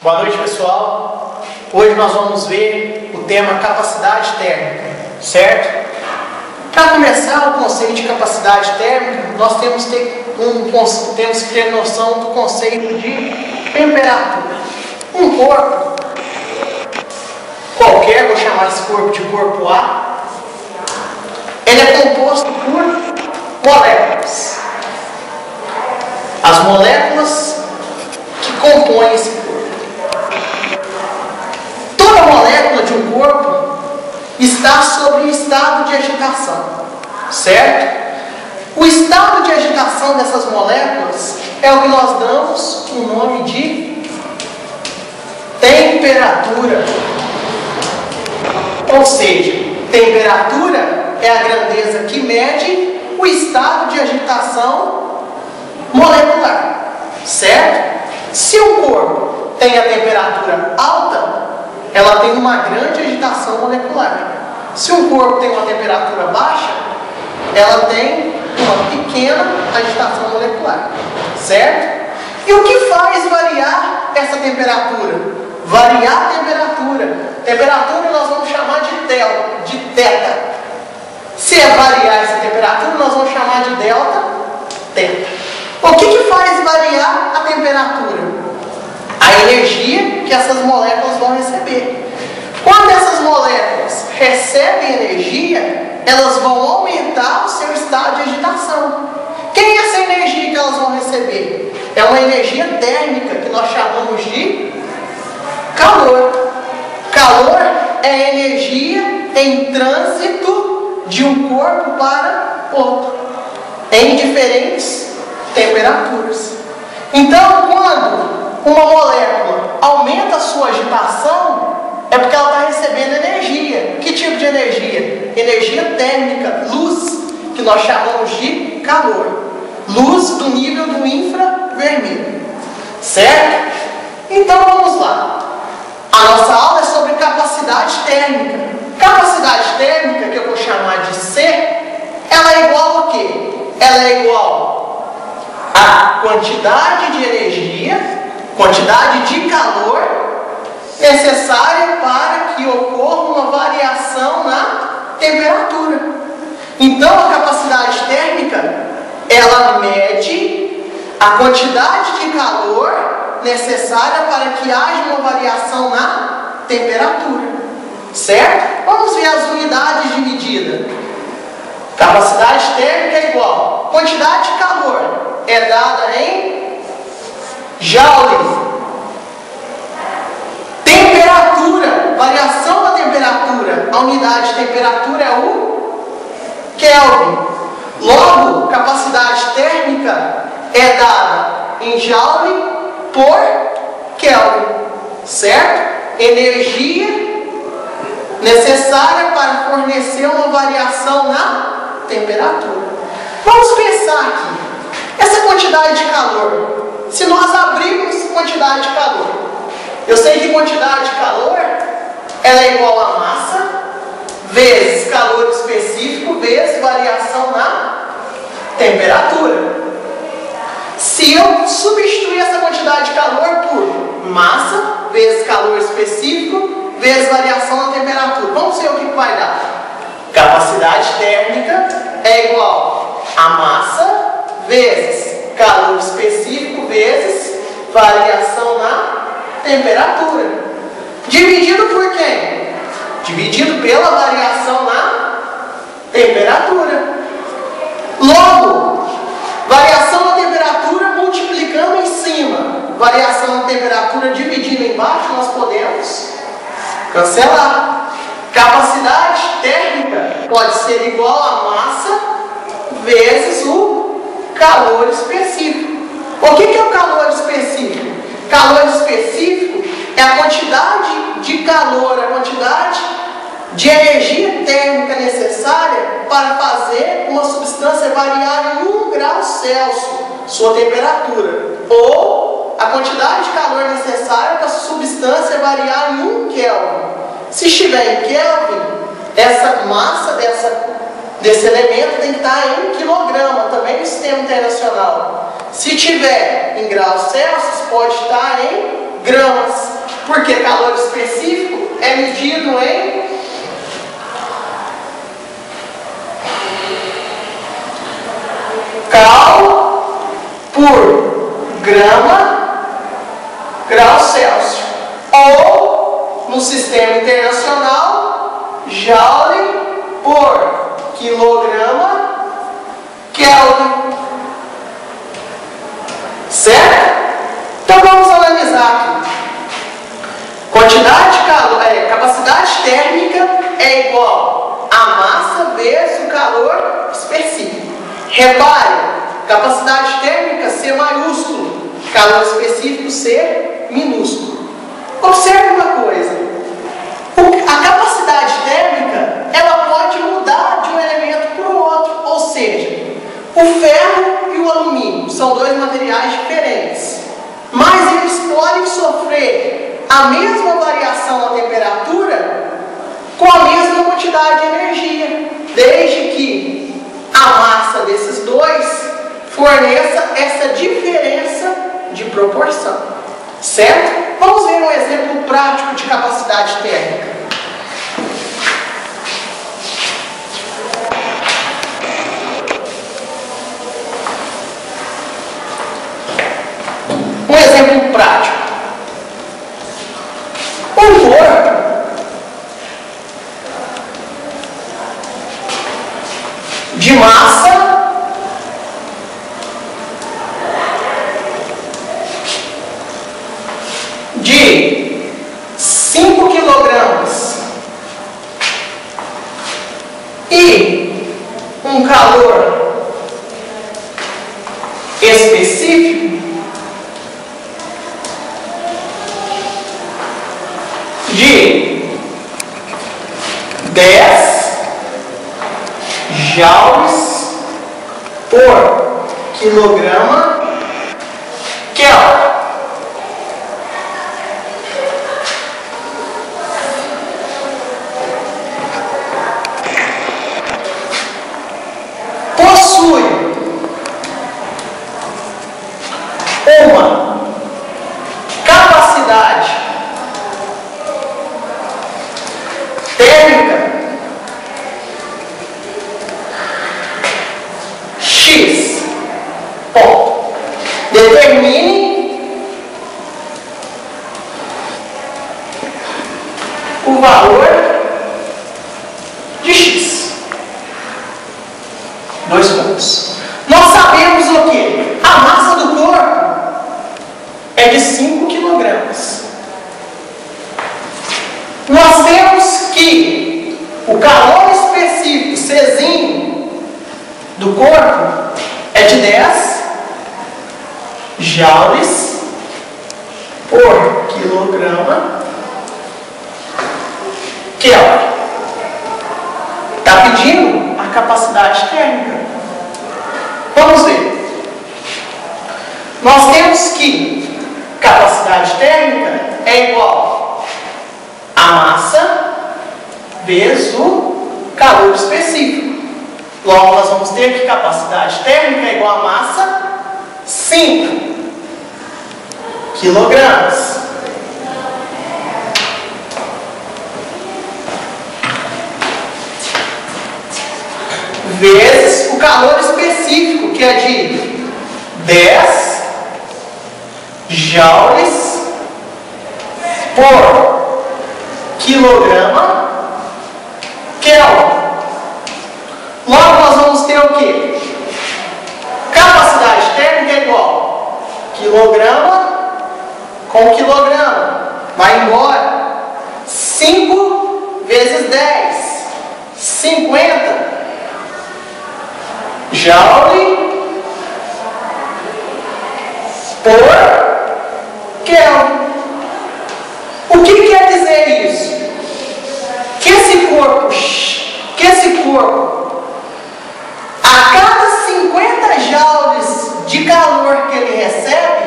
Boa noite, pessoal. Hoje nós vamos ver o tema capacidade térmica, certo? Para começar o conceito de capacidade térmica, nós temos que ter noção do conceito de temperatura. Um corpo qualquer, vou chamar esse corpo de corpo A, ele é composto por moléculas. As moléculas que compõem esse corpo. Toda molécula de um corpo está sob estado de agitação, certo? O estado de agitação dessas moléculas é o que nós damos o nome de temperatura. Ou seja, temperatura é a grandeza que mede o estado de agitação molecular, certo? Se um corpo tem a temperatura alta, ela tem uma grande agitação molecular. Se um corpo tem uma temperatura baixa, ela tem uma pequena agitação molecular, certo? E o que faz variar essa temperatura? Variar a temperatura. Temperatura nós vamos chamar de θ. Se é variar essa temperatura, nós vamos chamar de delta θ. O que faz variar a temperatura? A energia que essas moléculas vão receber. Quando essas moléculas recebem energia, elas vão aumentar o seu estado de agitação. Quem é essa energia que elas vão receber? É uma energia térmica que nós chamamos de calor. Calor é energia em trânsito de um corpo para outro, em diferentes temperaturas. Então, quando uma molécula aumenta a sua agitação, é porque ela está recebendo energia. Que tipo de energia? Energia térmica, luz, que nós chamamos de calor. Luz do nível do infravermelho. Certo? Então vamos lá. A nossa aula é sobre capacidade térmica. Capacidade térmica, que eu vou chamar de C, ela é igual a quê? Ela é igual a quantidade de energia, quantidade de calor necessária para que ocorra uma variação na temperatura. Então, a capacidade térmica, ela mede a quantidade de calor necessária para que haja uma variação na temperatura. Certo? Vamos ver as unidades de medida. Capacidade térmica é igual. Quantidade de calor é dada em joules. Temperatura, variação da temperatura. A unidade de temperatura é o Kelvin. Logo, capacidade térmica é dada em joule por Kelvin. Certo? Energia necessária para fornecer uma variação na temperatura. Vamos pensar aqui. Essa quantidade de calor, se nós abrirmos quantidade de calor, eu sei que quantidade de calor ela é igual a massa vezes calor específico vezes variação na temperatura. Se eu substituir essa quantidade de calor por massa vezes calor específico vezes variação na temperatura, vamos ver o que vai dar. Capacidade térmica é igual a massa vezes calor específico vezes variação na temperatura. Dividido por quem? Dividido pela variação na temperatura. Logo, variação na temperatura multiplicando em cima, variação na temperatura dividindo embaixo, nós podemos cancelar. Capacidade térmica pode ser igual a massa vezes o calor específico. O que é o calor específico? Calor específico é a quantidade de calor, a quantidade de energia térmica necessária para fazer uma substância variar em 1 grau Celsius, sua temperatura, ou a quantidade de calor necessária para a substância variar em 1 Kelvin. Se estiver em Kelvin, essa massa desse elemento tem que estar em quilograma, também no sistema internacional. Se tiver em graus Celsius, pode estar em gramas. porque calor específico é medido em cal por grau Celsius, ou no sistema internacional, joule por quilograma Kelvin. Certo? Então vamos analisar aqui. Quantidade de calor, capacidade térmica é igual a massa vezes o calor específico. Repare, capacidade térmica C maiúsculo, calor específico C minúsculo. Observe uma coisa, a capacidade térmica ela pode mudar de um elemento para o outro, ou seja, o ferro e o alumínio são dois materiais diferentes, mas eles podem sofrer a mesma variação na temperatura com a mesma quantidade de energia, desde que a massa desses dois forneça essa diferença de proporção. Certo? Vamos ver um exemplo prático de capacidade térmica. Um exemplo prático. Um corpo de massa de 5 quilogramas e um calor específico de 10 joules por quilograma Kelvin. Possui uma capacidade térmica X. Ponto. Determine o valor de X. 2 pontos. Nós sabemos o que? A massa do corpo é de 5 quilogramas. Nós temos que o calor específico, Czinho, do corpo é de 10 joules por quilograma Kelvin. Está pedindo a capacidade térmica. Vamos ver. Nós temos que capacidade térmica é igual a massa vezes o calor específico. Logo, nós vamos ter que capacidade térmica é igual a massa 5 quilogramas. Vezes o calor específico, que é de 10 joules por quilograma Kelvin. Logo nós vamos ter o quê? Capacidade térmica é igual quilograma com quilograma. Vai embora. 5 vezes 10. 50 joule por Kelvin. O que quer dizer isso? Que esse corpo, a cada 50 joules de calor que ele recebe,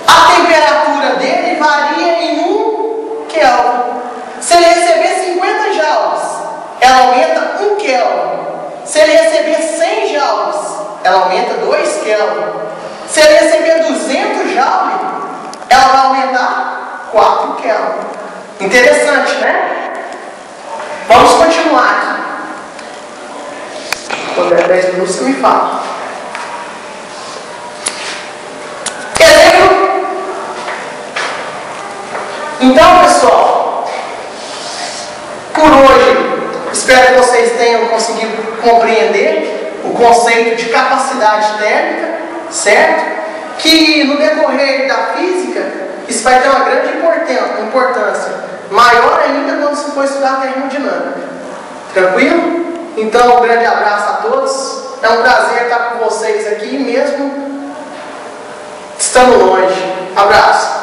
a temperatura dele varia em 1 Kelvin. Se ele receber 50 joules, ela aumenta 1 Kelvin. Se ele receber 100 joules, ela aumenta 2 Kelvin. Se ele receber 200 joules, ela vai aumentar 4 Kelvin. Interessante, né? Vamos continuar aqui. Quando der 10 minutos, você me fala. Exemplo. Então, pessoal, por hoje, espero que vocês tenham conseguido compreender o conceito de capacidade térmica, certo? Que no decorrer da física, isso vai ter uma grande importância, maior ainda quando se for estudar termodinâmica. Tranquilo? Então, um grande abraço a todos. É um prazer estar com vocês aqui, mesmo estando longe. Abraço.